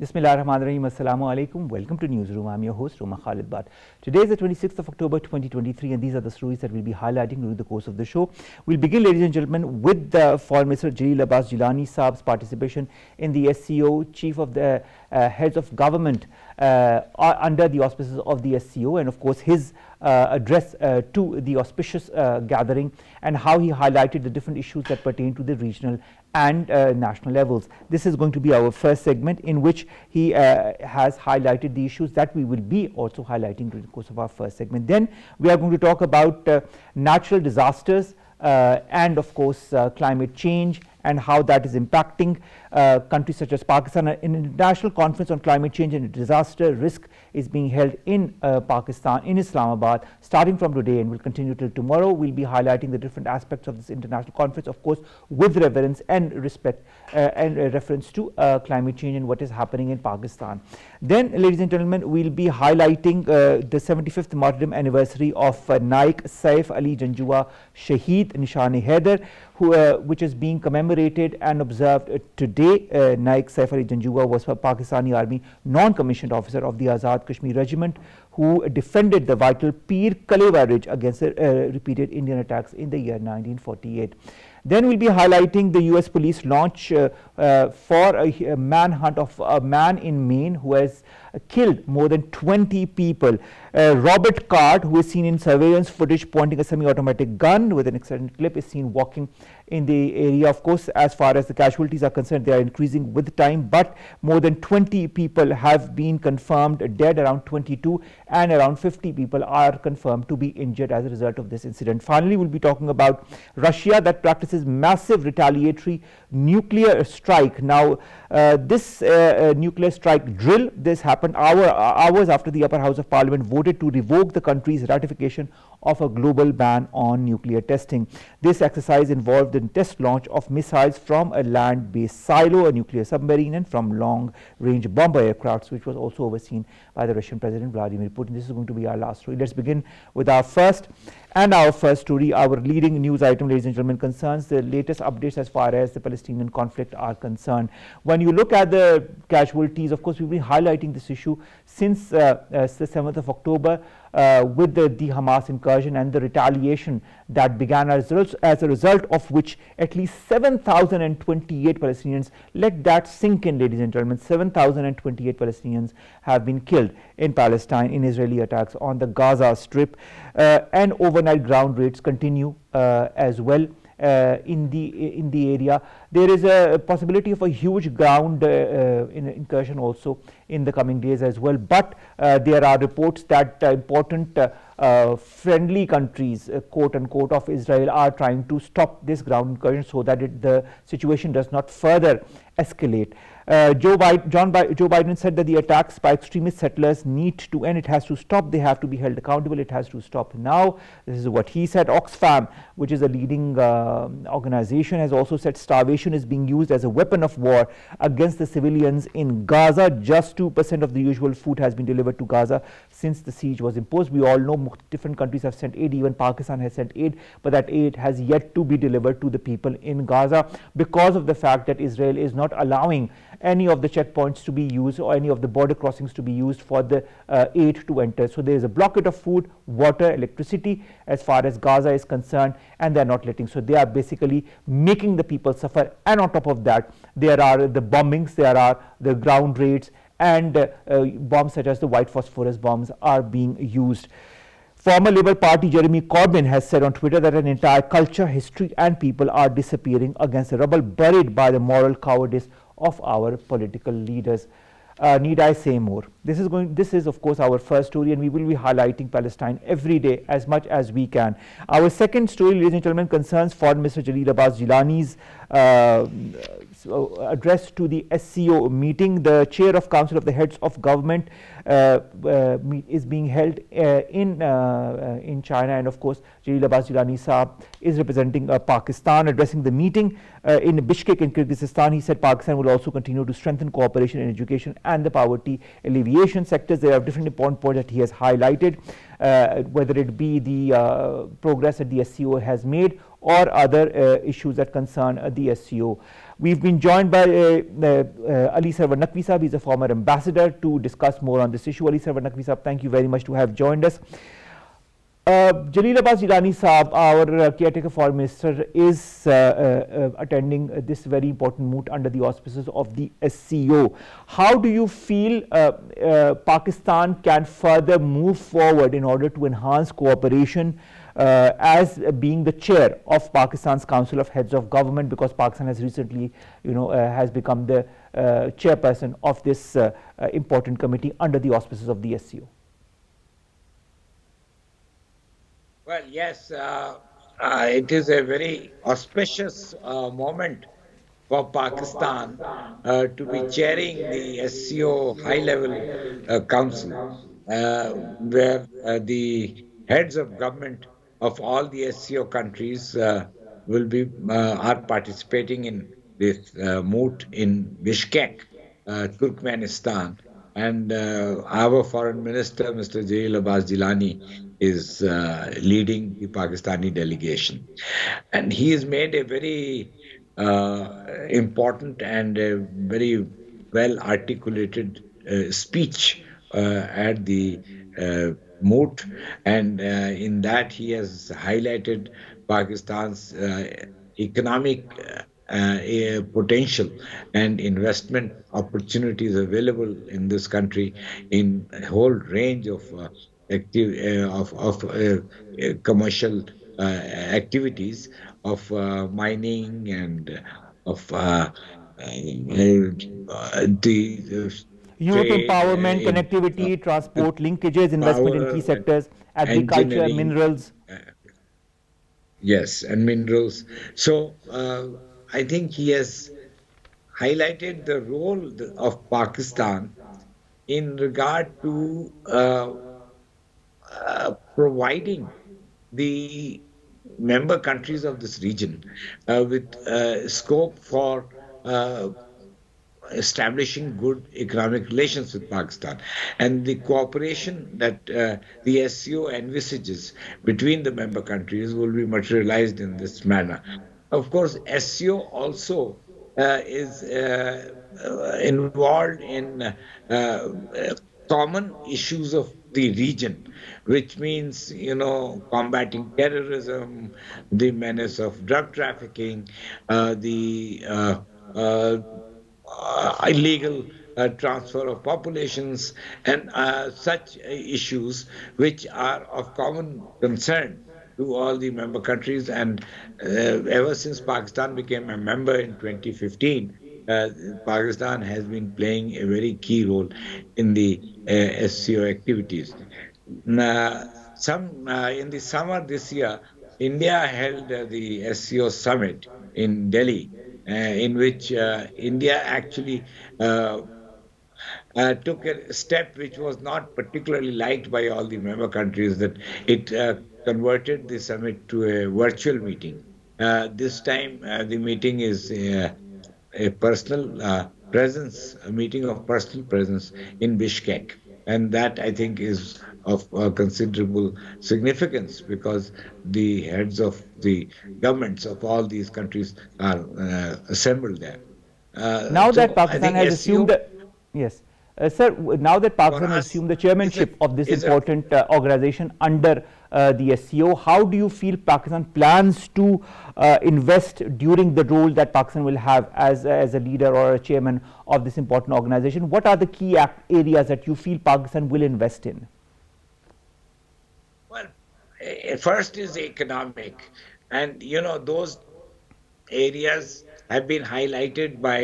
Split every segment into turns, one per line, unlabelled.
Bismillahirrahmanirrahim. Assalamu alaikum. Welcome to Newsroom. I'm your host, Khalid. Today is the 26th of October 2023, and these are the stories that we'll be highlighting during the course of the show. We'll begin, ladies and gentlemen, with the Foreign Minister Jalil Abbas Jilani Saab's participation in the SCO, Chief of the Heads of Government under the auspices of the SCO, and of course his address to the auspicious gathering, and how he highlighted the different issues that pertain to the regional and national levels. This is going to be our first segment, in which he has highlighted the issues that we will be also highlighting during the course of our first segment. Then we are going to talk about natural disasters and of course climate change, and how that is impacting countries such as Pakistan. An international conference on climate change and disaster risk is being held in Pakistan, in Islamabad, starting from today and will continue till tomorrow. We'll be highlighting the different aspects of this international conference, of course with reverence and respect and reference to climate change and what is happening in Pakistan. Then, ladies and gentlemen, we'll be highlighting the 75th martyrdom anniversary of Naik Saif Ali Janjua Shaheed Nishan-e-Haider, which is being commemorated and observed today. Naik Saif Ali Janjua was a Pakistani Army non-commissioned officer of the Azad Kashmir Regiment, who defended the vital Pir Kalewa Ridge against repeated Indian attacks in the year 1948. Then we'll be highlighting the US police launch for a manhunt of a man in Maine who has killed more than 20 people. Robert Card, who is seen in surveillance footage pointing a semi-automatic gun with an extended clip, is seen walking in the area. Of course, as far as the casualties are concerned, they are increasing with time, but more than 20 people have been confirmed dead, around 22, and around 50 people are confirmed to be injured as a result of this incident. Finally, we'll be talking about Russia, that practices massive retaliatory nuclear strike. Now, this nuclear strike drill, this happened hours after the upper house of parliament voted to revoke the country's ratification of a global ban on nuclear testing. This exercise involved the test launch of missiles from a land-based silo, a nuclear submarine, and from long-range bomber aircrafts, which was also overseen by the Russian President Vladimir Putin. This is going to be our last story. Let's begin with our first story. Our leading news item, ladies and gentlemen, concerns the latest updates as far as the Palestinian conflict are concerned. When you look at the casualties, of course, we've been highlighting this issue since the 7th of October with the Hamas incursion and the retaliation that began as a result of which at least 7,028 Palestinians, let that sink in, ladies and gentlemen, 7,028 Palestinians have been killed in Palestine in Israeli attacks on the Gaza Strip, and overnight ground raids continue as well. In the area. There is a possibility of a huge ground incursion also in the coming days as well, but there are reports that important friendly countries, quote unquote, of Israel are trying to stop this ground incursion so that the situation does not further escalate. Joe Biden said that the attacks by extremist settlers need to end. It has to stop. They have to be held accountable. It has to stop now. This is what he said. Oxfam, which is a leading organization, has also said starvation is being used as a weapon of war against the civilians in Gaza. Just 2% of the usual food has been delivered to Gaza since the siege was imposed. We all know different countries have sent aid. Even Pakistan has sent aid, but that aid has yet to be delivered to the people in Gaza because of the fact that Israel is not allowing any of the checkpoints to be used or any of the border crossings to be used for the aid to enter. So there is a blockade of food, water, electricity as far as Gaza is concerned, and they are not letting. So they are basically making the people suffer, and on top of that there are the bombings, there are the ground raids, and bombs such as the white phosphorus bombs are being used. Former Labour Party Jeremy Corbyn has said on Twitter that an entire culture, history and people are disappearing against the rubble, buried by the moral cowardice of our political leaders. Need I say more? This is of course our first story, and we will be highlighting Palestine every day as much as we can. Our second story, ladies and gentlemen, concerns Foreign Minister Jalil Abbas Jilani's address to the SCO meeting. The chair of Council of the Heads of Government is being held in China, and of course Jalil Abbas Jilani Saab is representing Pakistan. Addressing the meeting in Bishkek in Kyrgyzstan, he said Pakistan will also continue to strengthen cooperation in education and the poverty alleviation sectors. There are different important points that he has highlighted, whether it be the progress that the SCO has made or other issues that concern the SCO. We've been joined by Ali Sarwar Naqvi Sahab. He's a former ambassador, to discuss more on this issue. Ali Sarwar Naqvi Sahab, thank you very much to have joined us. Jalil Abbas Jilani Saab, our caretaker foreign minister, is attending this very important moot under the auspices of the SCO. How do you feel Pakistan can further move forward in order to enhance cooperation as being the chair of Pakistan's Council of Heads of Government, because Pakistan has recently, has become the chairperson of this important committee under the auspices of the SCO?
Well, yes, it is a very auspicious moment for Pakistan to be chairing the SCO high-level council, where the heads of government of all the SCO countries are participating in this moot in Bishkek, Turkmenistan, and our foreign minister, Mr. Jalil Abbas Jilani, is leading the Pakistani delegation. And he has made a very important and a very well articulated speech at the moot. And in that, he has highlighted Pakistan's economic potential and investment opportunities available in this country in a whole range of commercial activities of mining and of the
Youth
trade
empowerment,
in
connectivity, transport, linkages, investment in key
power and
sectors, agriculture,
engineering.
minerals.
Yes, and minerals. So I think he has highlighted the role of Pakistan in regard to providing the member countries of this region with scope for establishing good economic relations with Pakistan. And the cooperation that the SCO envisages between the member countries will be materialized in this manner. Of course, SCO also is involved in common issues of the region, which means, combating terrorism, the menace of drug trafficking, the illegal transfer of populations, and such issues which are of common concern to all the member countries. And ever since Pakistan became a member in 2015, Pakistan has been playing a very key role in the SCO activities. In the summer this year, India held the SCO summit in Delhi, in which India actually took a step which was not particularly liked by all the member countries, that it converted the summit to a virtual meeting. This time, the meeting is a personal presence, a meeting of personal presence in Bishkek. And that, I think, is of considerable significance, because the heads of the governments of all these countries are assembled there.
Now that
So I
Pakistan
think
has assumed
SCO
the, yes, sir, now that
for
Pakistan has
us
assumed the
is a
chairmanship of this
is a
important organization under the SCO, how do you feel Pakistan plans to invest during the role that Pakistan will have as a leader or a chairman of this important organization? What are the key areas that you feel Pakistan will invest in?
well, first is economic, and those areas have been highlighted by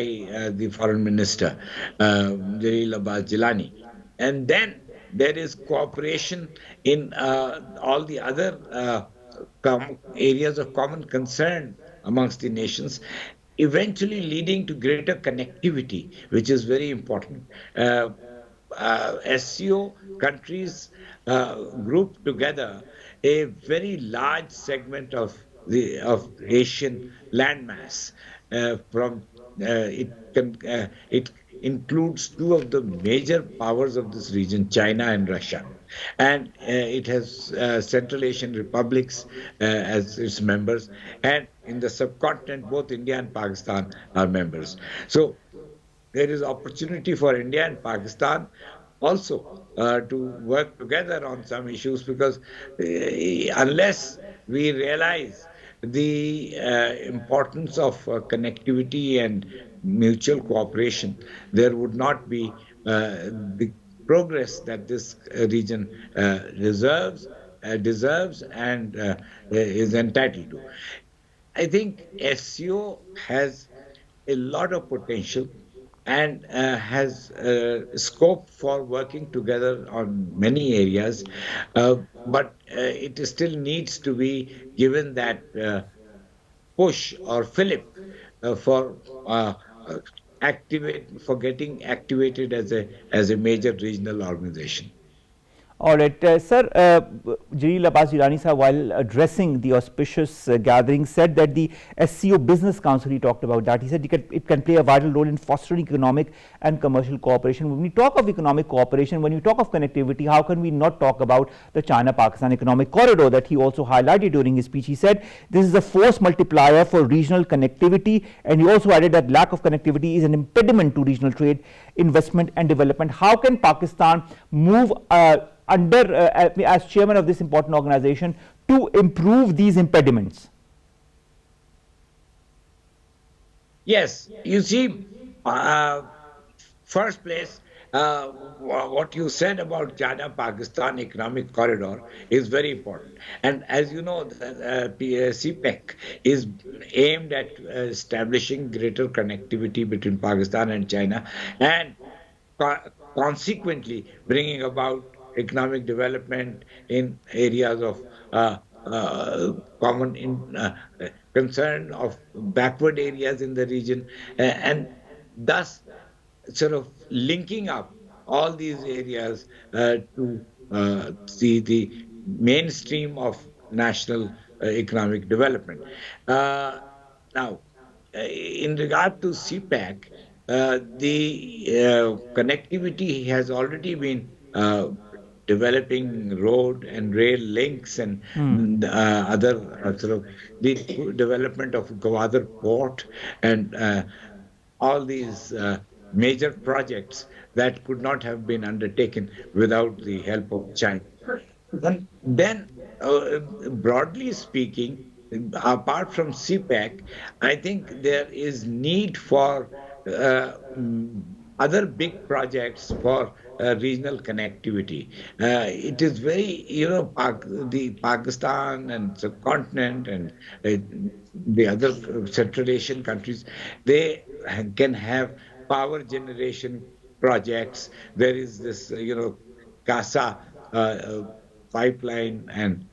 the foreign minister, Jalil Abbas Jilani. And then there is cooperation in all the other areas of common concern amongst the nations, eventually leading to greater connectivity, which is very important. SCO countries group together a very large segment of Asian landmass. From it includes two of the major powers of this region, China and Russia. And it has Central Asian republics as its members. And in the subcontinent, both India and Pakistan are members. So there is opportunity for India and Pakistan also to work together on some issues, because unless we realize the importance of connectivity and mutual cooperation, there would not be the progress that this region deserves and is entitled to. I think SCO has a lot of potential and has scope for working together on many areas, but it still needs to be given that push or fillip for getting activated as a major regional organization.
All right, sir, Jalil Abbas Jilani sir, while addressing the auspicious gathering, said that the SCO Business Council, he talked about that. He said it can play a vital role in fostering economic and commercial cooperation. When we talk of economic cooperation, when we talk of connectivity, how can we not talk about the China-Pakistan economic corridor that he also highlighted during his speech? He said this is a force multiplier for regional connectivity, and he also added that lack of connectivity is an impediment to regional trade, investment and development. How can Pakistan move as chairman of this important organization to improve these impediments?
Yes, you see, first place, what you said about China-Pakistan economic corridor is very important. And as you know, the CPEC is aimed at establishing greater connectivity between Pakistan and China, and consequently bringing about economic development in areas of concern of backward areas in the region, and thus sort of linking up all these areas to the mainstream of national economic development. Now, in regard to CPEC, the connectivity has already been developing road and rail links and other sort of the development of Gwadar port and all these major projects that could not have been undertaken without the help of China. Then broadly speaking, apart from CPEC, I think there is need for other big projects for regional connectivity. It is very, the Pakistan and subcontinent and the other Central Asian countries, they can have power generation projects. There is this, CASA pipeline and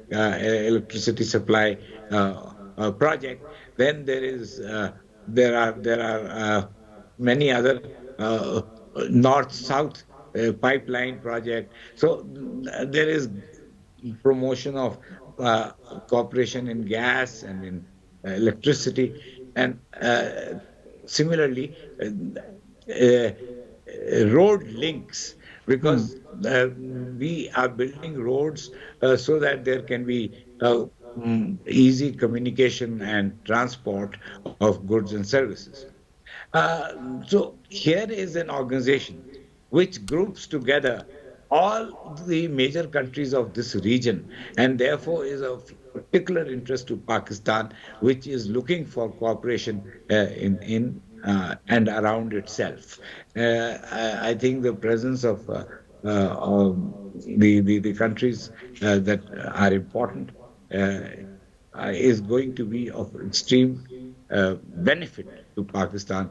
electricity supply project. Then there are many other north-south pipeline project. So there is promotion of cooperation in gas and in electricity, and similarly road links, because we are building roads so that there can be easy communication and transport of goods and services. So here is an organization which groups together all the major countries of this region, and therefore is of particular interest to Pakistan, which is looking for cooperation in and around itself. I think the presence of the countries that are important is going to be of extreme benefit to Pakistan.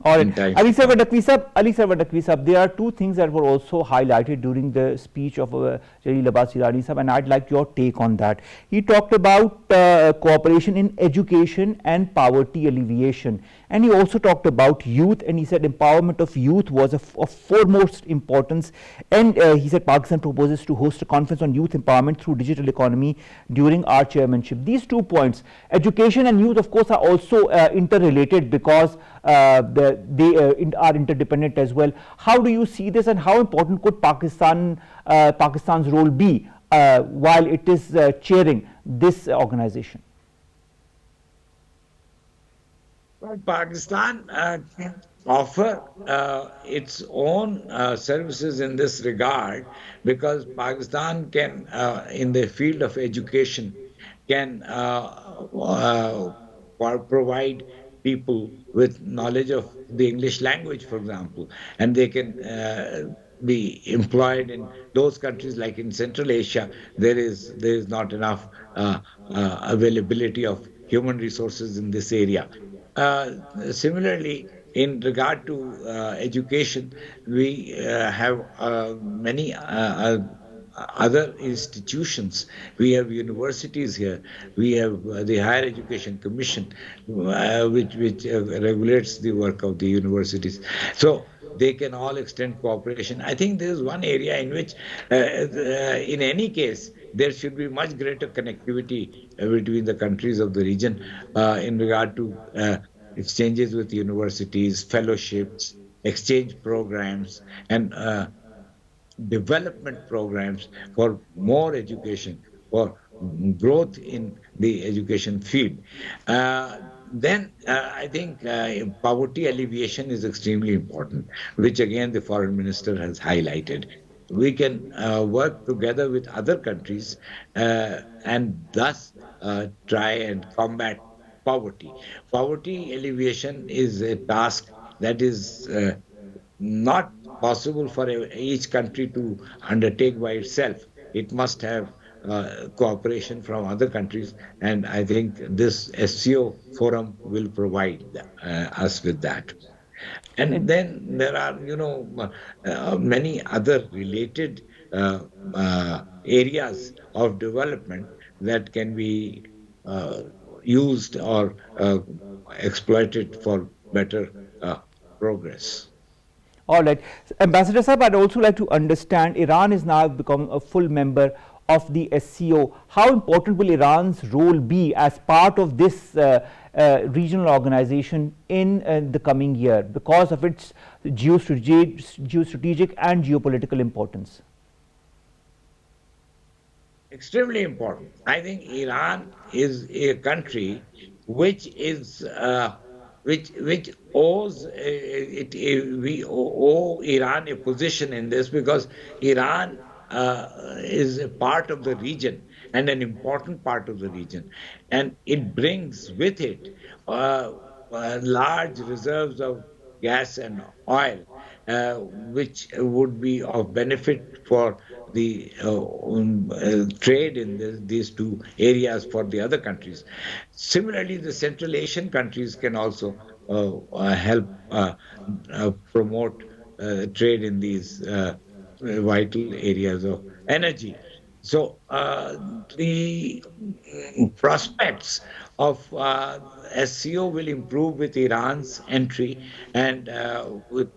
All right. Ali Naqvi sahab, there are two things that were also highlighted during the speech of Jalil Abbas Jilani sahab, and I'd like your take on that. He talked about cooperation in education and poverty alleviation, and he also talked about youth, and he said empowerment of youth was of foremost importance, and he said Pakistan proposes to host a conference on youth empowerment through digital economy during our chairmanship. These 2 points, education and youth, of course, are also interrelated, because are interdependent as well. How do you see this, and how important could Pakistan's role be while it is chairing this organization?
Well, Pakistan can offer its own services in this regard because Pakistan can, in the field of education, can provide people with knowledge of the English language, for example, and they can be employed in those countries like in Central Asia. There is not enough availability of human resources in this area. Uh, Similarly, in regard to education, we have many other institutions. We have universities here. We have the Higher Education Commission, which regulates the work of the universities. So they can all extend cooperation. I think there is one area in which, in any case, there should be much greater connectivity between the countries of the region in regard to exchanges with universities, fellowships, exchange programs, and development programs for more education, for growth in the education field. Then I think poverty alleviation is extremely important, which again the foreign minister has highlighted. We can work together with other countries and thus try and combat poverty. Poverty alleviation is a task that is not possible for each country to undertake by itself. It must have cooperation from other countries, and I think this SCO forum will provide us with that. And
And
then there are, many other related areas of development that can be uh, used or exploited for better progress.
all right, Ambassador Saab, I'd also like to understand, Iran is now becoming a full member of the SCO. How important will Iran's role be as part of this regional organization in the coming year because of its geostrategic and geopolitical importance?
Extremely important. I think Iran is a country which is which owes we owe Iran a position in this because Iran is a part of the region and an important part of the region, and it brings with it uh, large reserves of gas and oil, which would be of benefit for the trade in these two areas for the other countries. Similarly, the Central Asian countries can also help promote trade in these vital areas of energy. So the prospects of SCO will improve with Iran's entry and with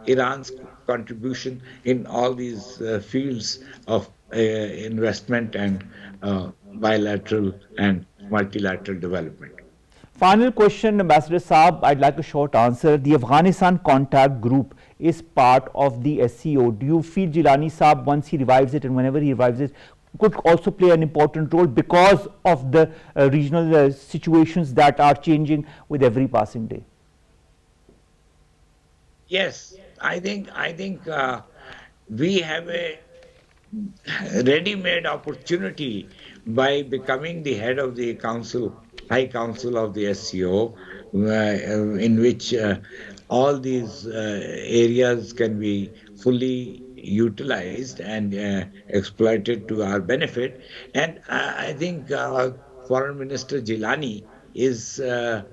Iran's contribution in all these fields of investment and bilateral and multilateral development.
Final question, Ambassador Saab, I'd like a short answer. The Afghanistan contact group is part of the SCO. Do you feel Jilani Saab, once he revives it and whenever he revives it, could also play an important role because of the regional situations that are changing with every passing day?
Yes, I think we have a ready-made opportunity by becoming the head of the council, High Council of the SCO, in which all these areas can be fully utilized and exploited to our benefit. And I think Foreign Minister Jilani is uh,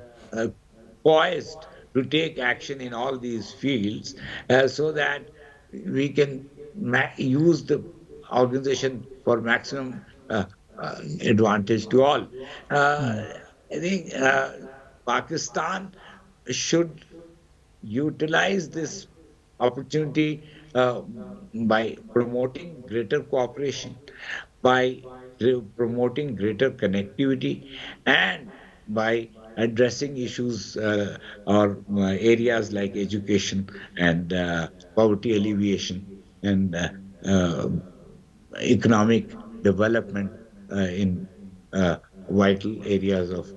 poised to take action in all these fields so that we can use the organization for maximum advantage to all.
Hmm.
I think Pakistan should utilize this opportunity by promoting greater cooperation, by promoting greater connectivity, and by addressing issues or areas like education and poverty alleviation and economic development in vital areas of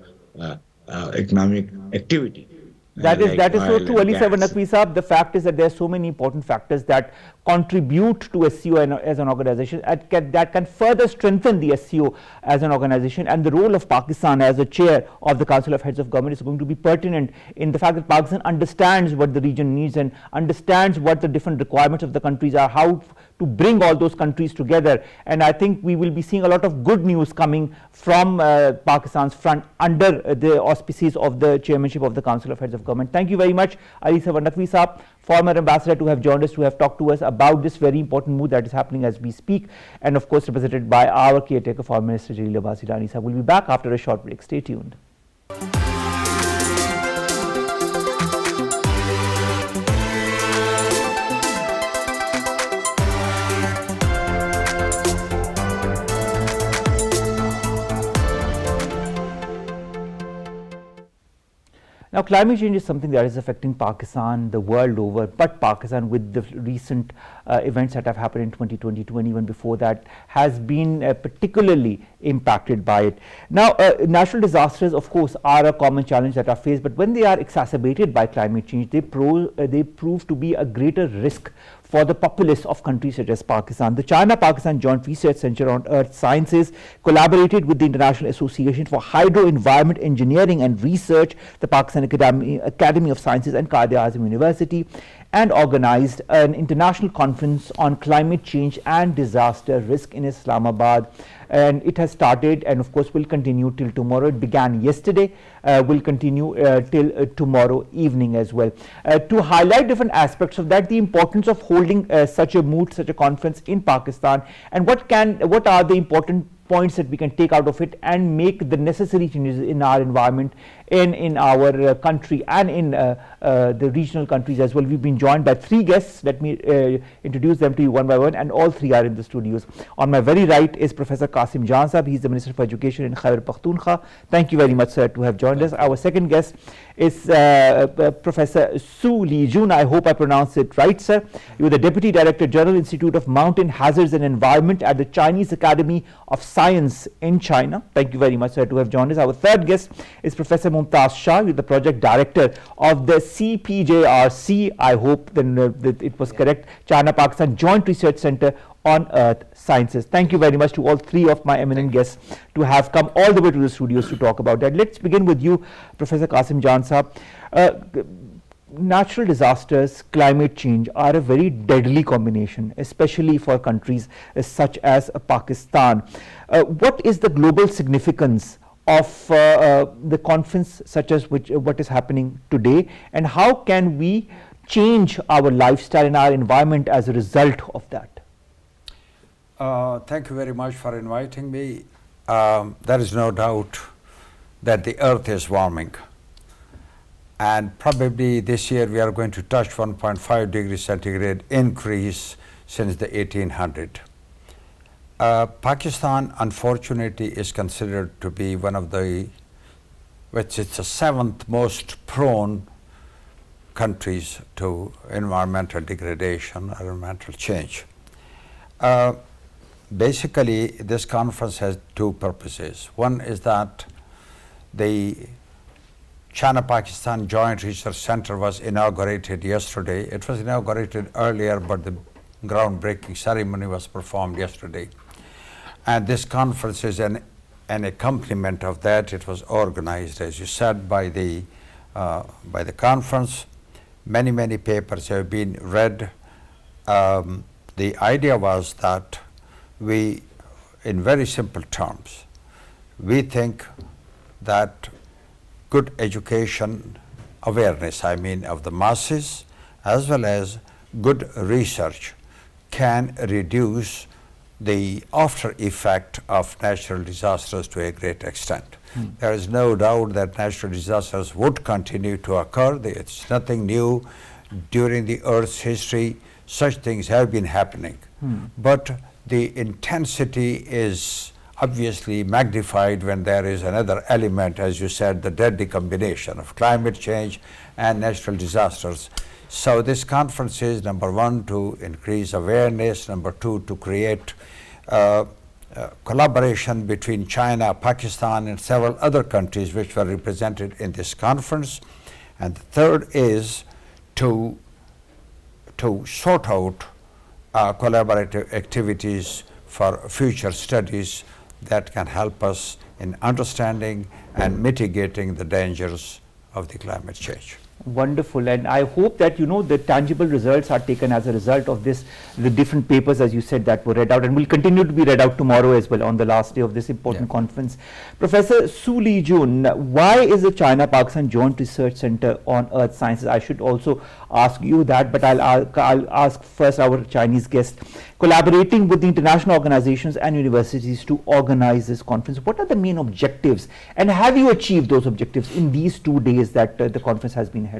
economic activity like
That is so
oil
true,
and
Ali
gas.
Naqvi Saab. The fact is that there are so many important factors that contribute to SCO as an organization that can further strengthen the SCO as an organization, and the role of Pakistan as a chair of the Council of Heads of Government is going to be pertinent in the fact that Pakistan understands what the region needs and understands what the different requirements of the countries are, how to bring all those countries together. And I think we will be seeing a lot of good news coming from Pakistan's front under the auspices of the chairmanship of the Council of Heads of Government. Thank you very much, Ali Naqvi Saab, former ambassador, to have joined us, to have talked to us about this very important move that is happening as we speak, and of course represented by our caretaker, Foreign Minister Jalil Abbas Irani Sahab. We'll be back after a short break. Stay tuned. Now, climate change is something that is affecting Pakistan the world over, but Pakistan, with the recent events that have happened in 2022 and even before that, has been particularly impacted by it. Now, natural disasters, of course, are a common challenge that are faced, but when they are exacerbated by climate change, they prove to be a greater risk for the populace of countries such as Pakistan. The China-Pakistan Joint Research Center on Earth Sciences collaborated with the International Association for Hydro-Environment Engineering and Research, the Pakistan Academy of Sciences and Quaid-i-Azam University, and organized an international conference on climate change and disaster risk in Islamabad. And it has started and of course will continue till tomorrow. It began yesterday, will continue till tomorrow evening as well. To highlight different aspects of that, the importance of holding such a moot, such a conference in Pakistan, and what are the important points that we can take out of it and make the necessary changes in our environment, in our country, and in the regional countries as well. We've been joined by three guests. Let me introduce them to you one by one, and all three are in the studios. On my very right is Professor Qasim Sahab. He's the Minister for Education in Khyber Pakhtunkhwa. Thank you very much, sir, to have joined us. Our second guest is Professor Lijun. I hope I pronounced it right, sir. You are the Deputy Director General, Institute of Mountain Hazards and Environment at the Chinese Academy of Science in China. Thank you very much, sir, to have joined us. Our third guest is Professor Mumtaz Shah. You are the Project Director of the CPJRC. I hope that it was correct. China-Pakistan Joint Research Center on Earth Sciences. Thank you very much to all three of my eminent guests to have come all the way to the studios to talk about that. Let's begin with you, Professor Qasim Sahab. Natural disasters, climate change are a very deadly combination, especially for countries such as Pakistan. What is the global significance of the conference such as what is happening today, and how can we change our lifestyle and our environment as a result of that?
Thank you very much for inviting me. There is no doubt that the earth is warming, and probably this year we are going to touch 1.5 degrees centigrade increase since the 1800. Pakistan, unfortunately, is considered to be one of the, which is the seventh most prone countries to environmental degradation, environmental change. Basically, this conference has two purposes. One is that the China-Pakistan Joint Research Center was inaugurated yesterday. It was inaugurated earlier, but the groundbreaking ceremony was performed yesterday. And this conference is an accompaniment of that. It was organized, as you said, by the conference. Many papers have been read. The idea was that we, in very simple terms, we think that good education awareness, I mean of the masses, as well as good research can reduce the after effect of natural disasters to a great extent. There is no doubt that natural disasters would continue to occur. It's nothing new. During the Earth's history, such things have been happening. But the intensity is obviously magnified when there is another element, as you said, the deadly combination of climate change and natural disasters. So this conference is, number one, to increase awareness, number two, to create collaboration between China, Pakistan, and several other countries which were represented in this conference. And the third is to sort out collaborative activities for future studies that can help us in understanding and mitigating the dangers of the climate change.
Wonderful, and I hope that the tangible results are taken as a result of this, the different papers, as you said, that were read out and will continue to be read out tomorrow as well on the last day of this important conference. Professor Lijun, why is the China-Pakistan Joint Research Center on Earth Sciences? I should also ask you that, but I'll ask first our Chinese guest, collaborating with the international organizations and universities to organize this conference. What are the main objectives, and have you achieved those objectives in these 2 days that the conference has been held?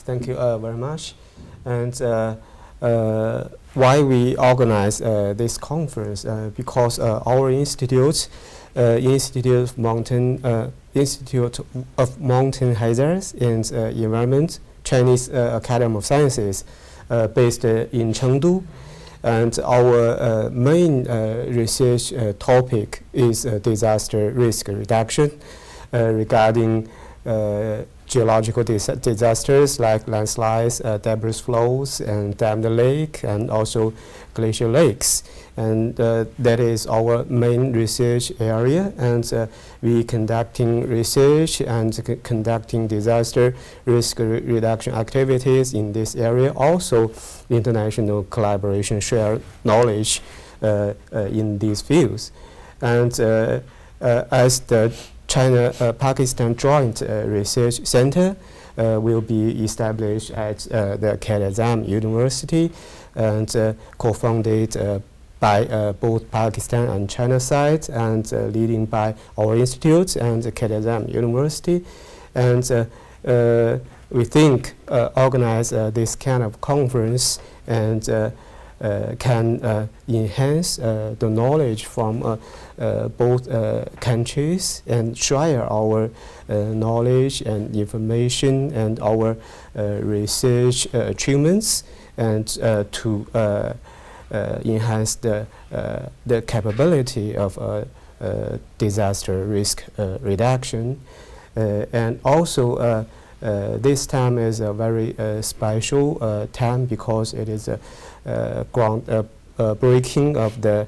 Thank you very much. And why we organize this conference? Because our institute, Institute of Mountain Hazards and Environment, Chinese Academy of Sciences, based in Chengdu, and our main research topic is disaster risk reduction regarding geological disasters like landslides, debris flows, and dammed lake, and also glacial lakes. And that is our main research area, and we conducting research and conducting disaster risk reduction activities in this area. Also, international collaboration, share knowledge in these fields. And as the China-Pakistan Joint Research Center will be established at the Quaid-i-Azam University, and co-founded by both Pakistan and China sides, and leading by our institutes and Quaid-i-Azam University. And we think organize this kind of conference and can enhance the knowledge from both countries and share our knowledge and information and our research achievements, and to enhance the capability of disaster risk reduction. And also this time is a very special time because it is a ground breaking of the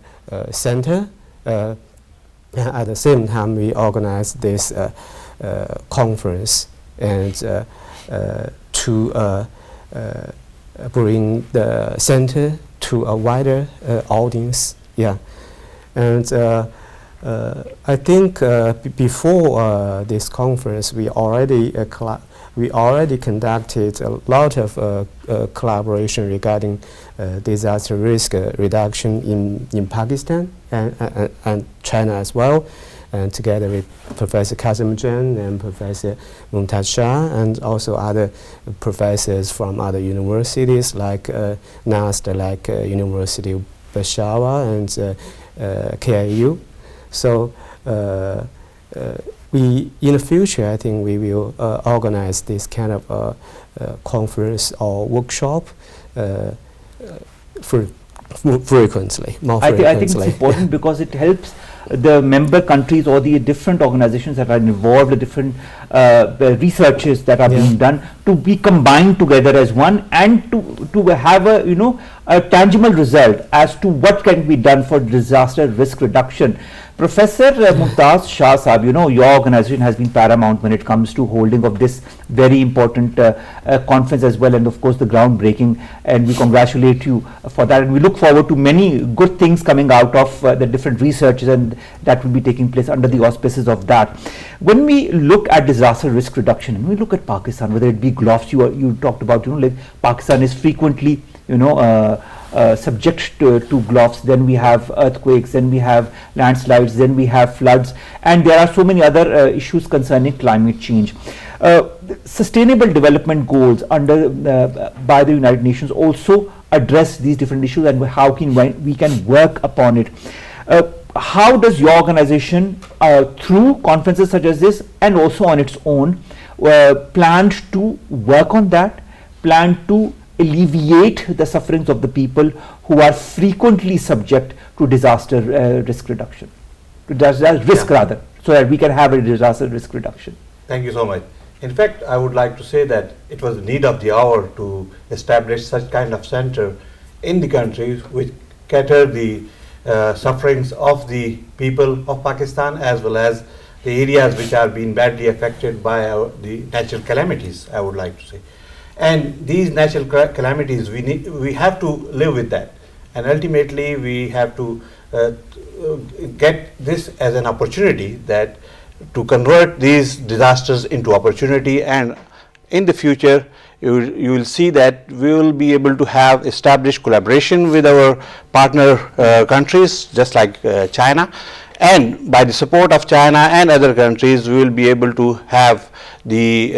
center. At the same time, we organize this conference and to bring the center to a wider audience. And I think before this conference, we already conducted a lot of collaboration regarding disaster risk reduction in Pakistan and China as well, and together with Professor Qasim and Professor Mumtaz Shah, and also other professors from other universities like NAST, like University of Peshawar and KIU. So we, in the future, I think we will organize this kind of conference or workshop frequently, more frequently.
I think it's important because it helps the member countries or the different organizations that are involved, the different researches that are being done, to be combined together as one, and to have a tangible result as to what can be done for disaster risk reduction. Professor Mumtaz Shah Sahab, your organization has been paramount when it comes to holding of this very important conference as well, and of course the groundbreaking, and we congratulate you for that, and we look forward to many good things coming out of the different researches and that will be taking place under the auspices of that. When we look at disaster risk reduction, and we look at Pakistan, whether it be GLOFs, you talked about, like Pakistan is frequently subject to GLOFs, then we have earthquakes, then we have landslides, then we have floods, and there are so many other issues concerning climate change. Sustainable development goals by the United Nations also address these different issues and how we can work upon it. How does your organization, through conferences such as this and also on its own, plan to work on that, plan to alleviate the sufferings of the people who are frequently subject to disaster risk reduction, to disaster risk rather, so that we can have a disaster risk reduction?
Thank you so much. In fact, I would like to say that it was the need of the hour to establish such kind of center in the countries which cater the sufferings of the people of Pakistan, as well as the areas which are being badly affected by the natural calamities, I would like to say. And these natural calamities, we have to live with that. And ultimately, we have to get this as an opportunity, that to convert these disasters into opportunity. And in the future, you will see that we will be able to have established collaboration with our partner countries, just like China. And by the support of China and other countries, we will be able to have the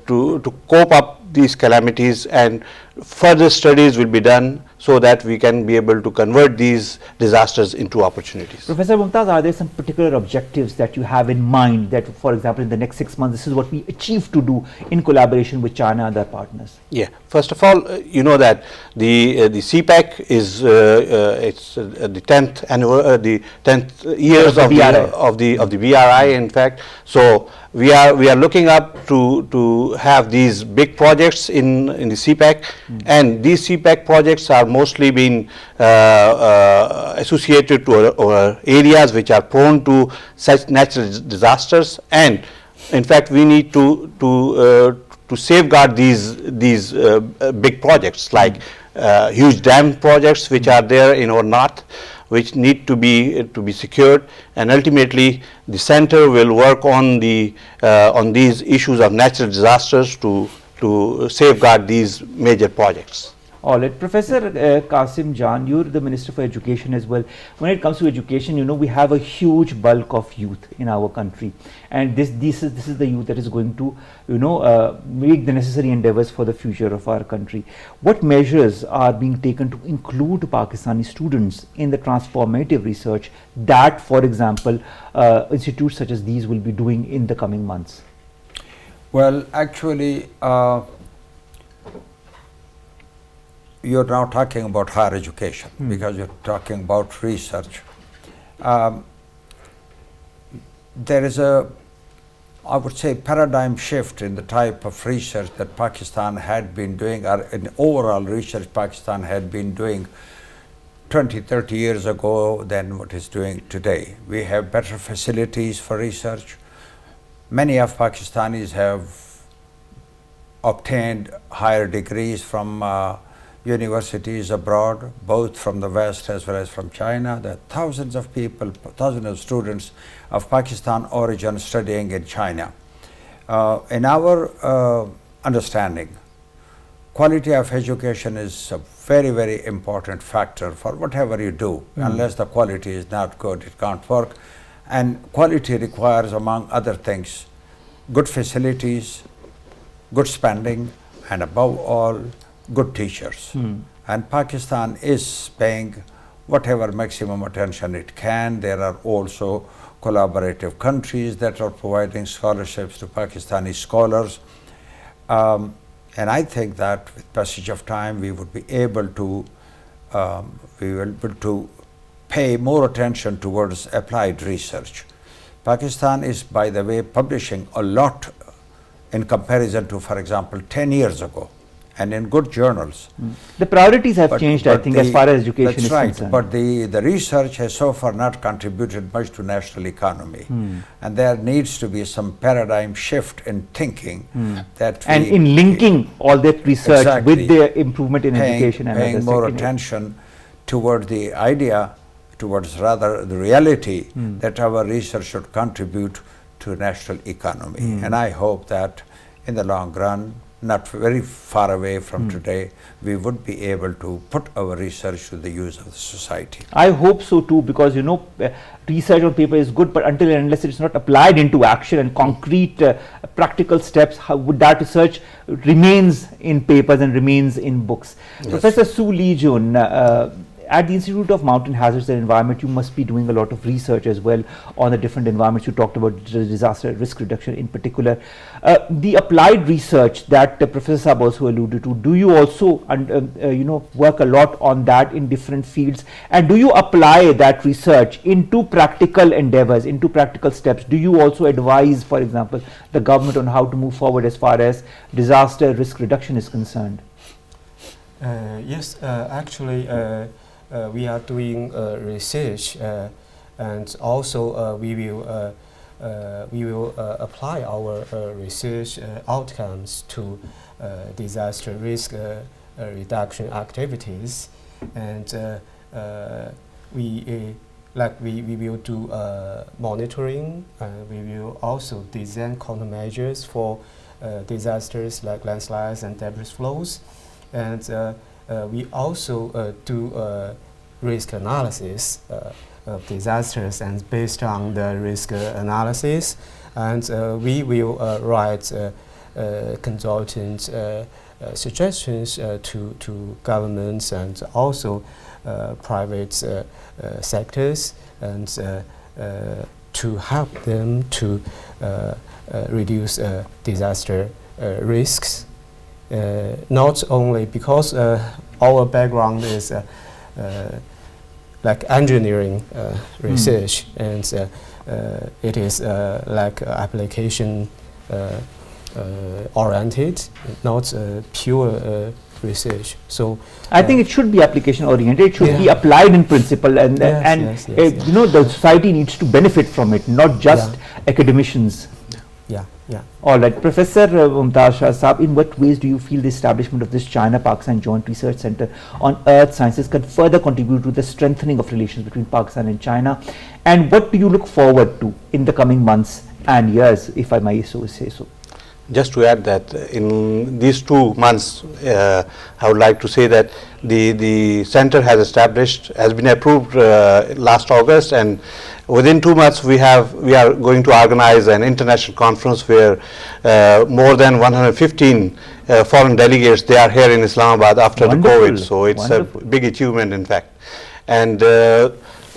to cope up these calamities, and further studies will be done so that we can be able to convert these disasters into opportunities.
Professor Mumtaz, are there some particular objectives that you have in mind that, for example, in the next 6 months, this is what we achieve to do in collaboration with China and their partners?
Yeah, first of all, you know that the CPAC is it's the 10th annual the 10th years of the BRI, in fact. So we are looking up to have these big projects in the CPAC, and these CPAC projects are mostly being associated to areas which are prone to such natural disasters. And in fact, we need to safeguard these big projects, like huge dam projects which are there in our north, which need to be secured. And ultimately, the center will work on these issues of natural disasters to safeguard these major projects.
All right, Professor Qasim Jan, you're the Minister for Education as well. When it comes to education, you know, we have a huge bulk of youth in our country, and this is the youth that is going to, you know, make the necessary endeavors for the future of our country. What measures are being taken to include Pakistani students in the transformative research that, for example, institutes such as these will be doing in the coming months?
Well, actually, you're now talking about higher education, because you're talking about research. There is I would say, paradigm shift in the type of research that Pakistan had been doing, or in overall research Pakistan had been doing 20, 30 years ago than what it's doing today. We have better facilities for research. Many of Pakistanis have obtained higher degrees from universities abroad, both from the West as well as from China. There are thousands of people, thousands of students of Pakistan origin studying in China. In our understanding, quality of education is a very, very important factor for whatever you do. Unless the quality is not good, it can't work. And quality requires, among other things, good facilities, good spending, and above all, good teachers. And Pakistan is paying whatever maximum attention it can. There are also collaborative countries that are providing scholarships to Pakistani scholars. And I think that with passage of time, we would be able to pay more attention towards applied research. Pakistan is, by the way, publishing a lot in comparison to, for example, 10 years ago, and in good journals.
The priorities have changed, I think, as far as education is concerned.
But the research has so far not contributed much to national economy. And there needs to be some paradigm shift in thinking. And
in linking all that research with the improvement in education and
paying more attention toward the idea, towards rather the reality that our research should contribute to national economy. And I hope that in the long run, not very far away from today, we would be able to put our research to the use of the society.
I hope so too, because research on paper is good, but until and unless it's not applied into action and concrete practical steps, how would that research remains in papers and remains in books. Yes. Professor Lijun, at the Institute of Mountain Hazards and Environment, you must be doing a lot of research as well on the different environments. You talked about disaster risk reduction in particular. The applied research that Professor Saab also alluded to, do you also work a lot on that in different fields? And do you apply that research into practical endeavors, into practical steps? Do you also advise, for example, the government on how to move forward as far as disaster risk reduction is concerned?
Yes, actually, we are doing research, and also we will apply our research outcomes to disaster risk reduction activities, and we will do monitoring. We will also design countermeasures for disasters like landslides and debris flows, and we also do risk analysis of disasters, and based on the risk analysis, and we will write consultant suggestions to governments and also private sectors, and to help them to reduce disaster risks. Not only because our background is like engineering research, and it is like application oriented, not pure research. So
I think it should be application oriented. It should be applied in principle, and the society needs to benefit from it, not just academicians.
Yeah.
All right, Professor Mumtaz Saab, in what ways do you feel the establishment of this China-Pakistan Joint Research Center on Earth Sciences can further contribute to the strengthening of relations between Pakistan and China? And what do you look forward to in the coming months and years, if I may so say so?
Just to add that in these 2 months, I would like to say that the center has been approved last August, and within 2 months we are going to organize an international conference where more than 115 foreign delegates, they are here in Islamabad after the COVID, so it's a big achievement in fact. And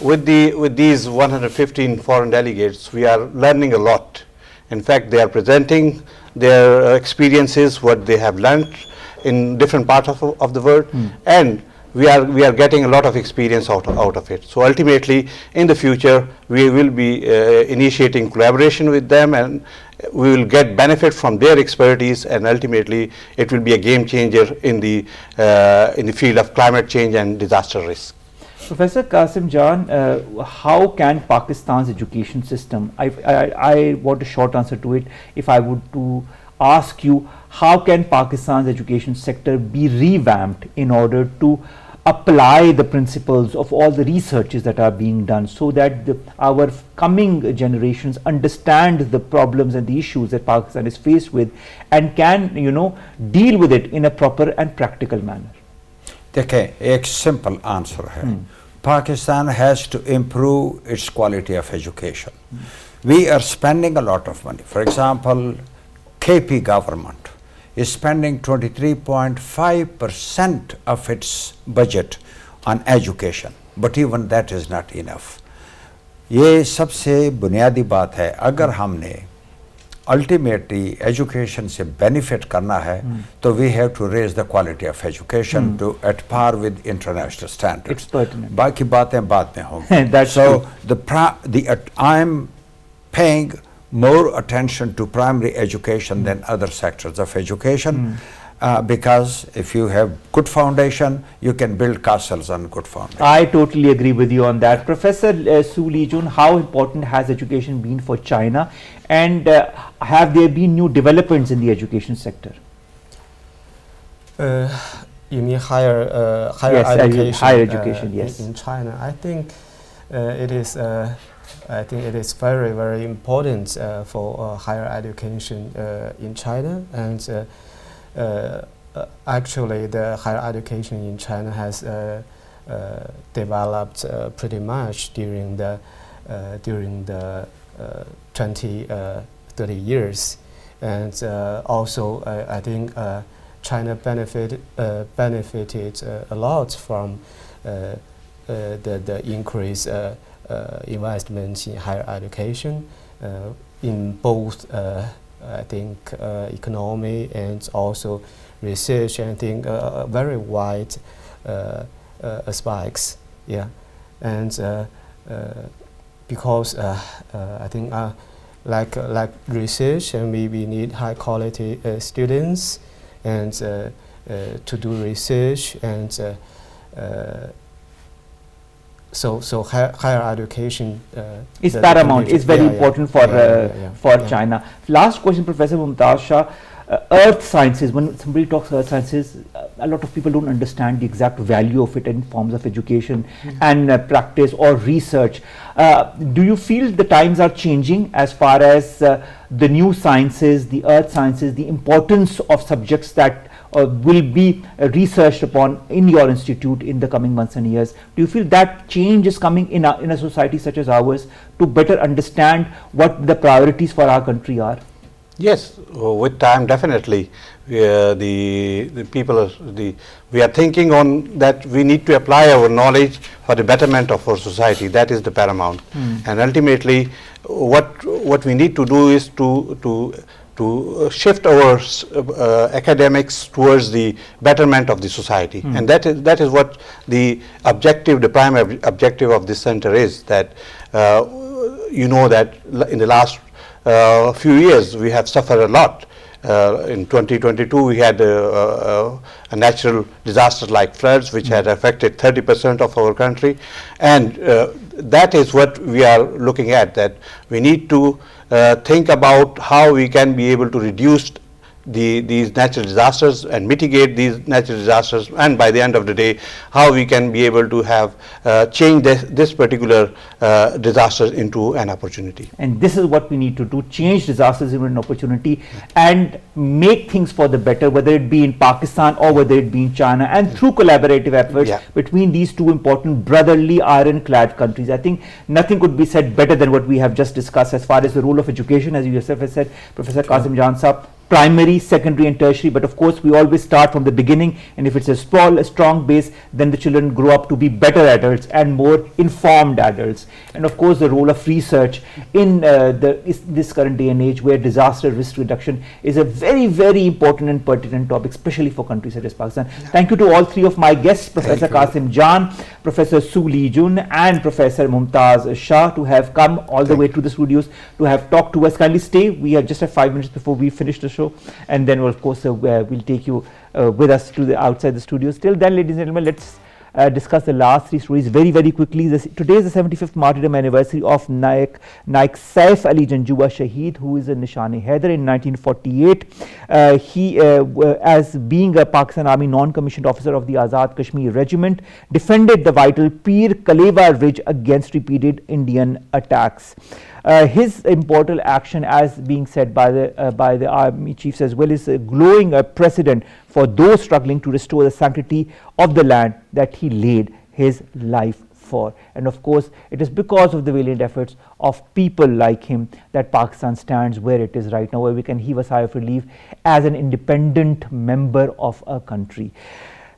with these 115 foreign delegates, we are learning a lot. In fact, they are presenting their experiences, what they have learned in different parts of the world, and we are getting a lot of experience out of it. So ultimately, in the future, we will be initiating collaboration with them, and we will get benefit from their expertise, and ultimately, it will be a game changer in the field of climate change and disaster risk.
Professor Qasim Jan, how can Pakistan's education system, I want a short answer to it, if I would to ask you, how can Pakistan's education sector be revamped in order to apply the principles of all the researches that are being done, so that our coming generations understand the problems and the issues that Pakistan is faced with and can, deal with it in a proper and practical manner?
देखिए, एक simple answer है. Pakistan has to improve its quality of education. We are spending a lot of money. For example, KP government is spending 23.5% of its budget on education, but even that is not enough. ये सबसे बुनियादी बात है. अगर हमने ultimately education से benefit करना है, तो we have to raise the quality of education to at par with international standards. बाकी बातें बाद में होंगी. So I'm paying more attention to primary education than other sectors of education, because if you have good foundation, you can build castles on good foundation.
I totally agree with you on that. Professor Lijun, how important has education been for China, and have there been new developments in the education sector?
You mean higher
yes,
education?
Higher education, yes.
In China, I think it is very, very important for higher education in China, and actually the higher education in China has developed pretty much during the 20, 30 years, and also I think China benefited a lot from the increased investment in higher education in both I think economy and also research. I think very wide aspects, yeah, and because I think like research, and we need high quality students and to do research, and so higher education
is paramount, is very important for
yeah.
China. Last question, Professor Mumtaz Shah. Earth sciences, when somebody talks earth sciences, a lot of people don't understand the exact value of it in forms of education and practice or research. Do you feel the times are changing as far as the new sciences, the earth sciences, the importance of subjects that will be researched upon in your institute in the coming months and years? Do you feel that change is coming in a society such as ours to better understand what the priorities for our country are?
Yes, with time, definitely. The people we are thinking on that we need to apply our knowledge for the betterment of our society. That is the paramount. And ultimately, what we need to do is to shift our academics towards the betterment of the society, and that is what the objective, the primary objective of this center is. That you know that in the last few years we have suffered a lot. In 2022 we had a natural disaster like floods which had affected 30% of our country, and that is what we are looking at, that we need to think about how we can be able to reduce these natural disasters and mitigate these natural disasters, and by the end of the day how we can be able to have change this particular disasters into an opportunity.
And this is what we need to do, change disasters into an opportunity and make things for the better, whether it be in Pakistan or whether it be in China, and through collaborative efforts between these two important brotherly ironclad countries. I think nothing could be said better than what we have just discussed as far as the role of education, as you yourself have said, Professor Qasim Jan Saab. Primary, secondary and tertiary, but of course we always start from the beginning, and if it's a strong base, then the children grow up to be better adults and more informed adults. And of course the role of research in this current day and age, where disaster risk reduction is a very, very important and pertinent topic, especially for countries such as Pakistan. Thank you to all three of my guests, Professor Qasim Jan, Professor Lijun and Professor Mumtaz Shah, to have come all the way to the studios to have talked to us. Kindly stay, we are just at 5 minutes before we finish the show, and then of course we'll take you with us to the outside the studios. Till then, ladies and gentlemen, let's discuss the last three stories very, very quickly. Today is the 75th martyrdom anniversary of Naik Saif Ali Janjua Shaheed, who is a Nishan-e-Haider in 1948. He, as being a Pakistan Army non-commissioned officer of the Azad Kashmir Regiment, defended the vital Pir Kaleva Ridge against repeated Indian attacks. His important action, as being said by the army chiefs as well, is a glowing precedent for those struggling to restore the sanctity of the land that he laid his life for. And of course, it is because of the valiant efforts of people like him that Pakistan stands where it is right now, where we can heave a sigh of relief as an independent member of a country.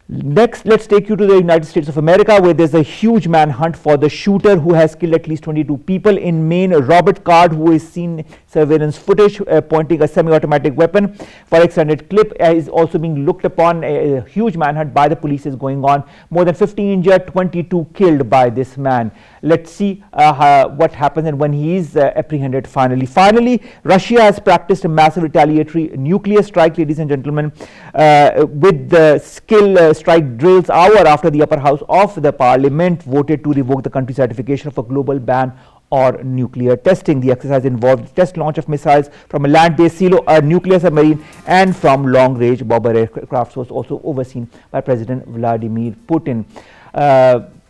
Next, let's take you to the United States of America, where there's a huge manhunt for the shooter who has killed at least 22 people in Maine. Robert Card, who is seen surveillance footage pointing a semi-automatic weapon for extended clip, is also being looked upon. A huge manhunt by the police is going on. More than 50 injured, 22 killed by this man. Let's see what happens and when he is apprehended finally. Finally, Russia has practiced a massive retaliatory nuclear strike, ladies and gentlemen, with the skill strike drills hour after the upper house of the parliament voted to revoke the country's certification of a global ban or nuclear testing. The exercise involved the test launch of missiles from a land-based silo, a nuclear submarine, and from long-range bomber aircraft. Was also overseen by President Vladimir Putin.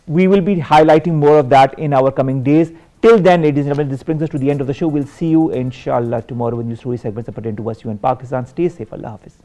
We will be highlighting more of that in our coming days. Till then, ladies and gentlemen, this brings us to the end of the show. We'll see you, inshallah, tomorrow with new story segments that pertain to us, you and Pakistan. Stay safe. Allah Hafiz.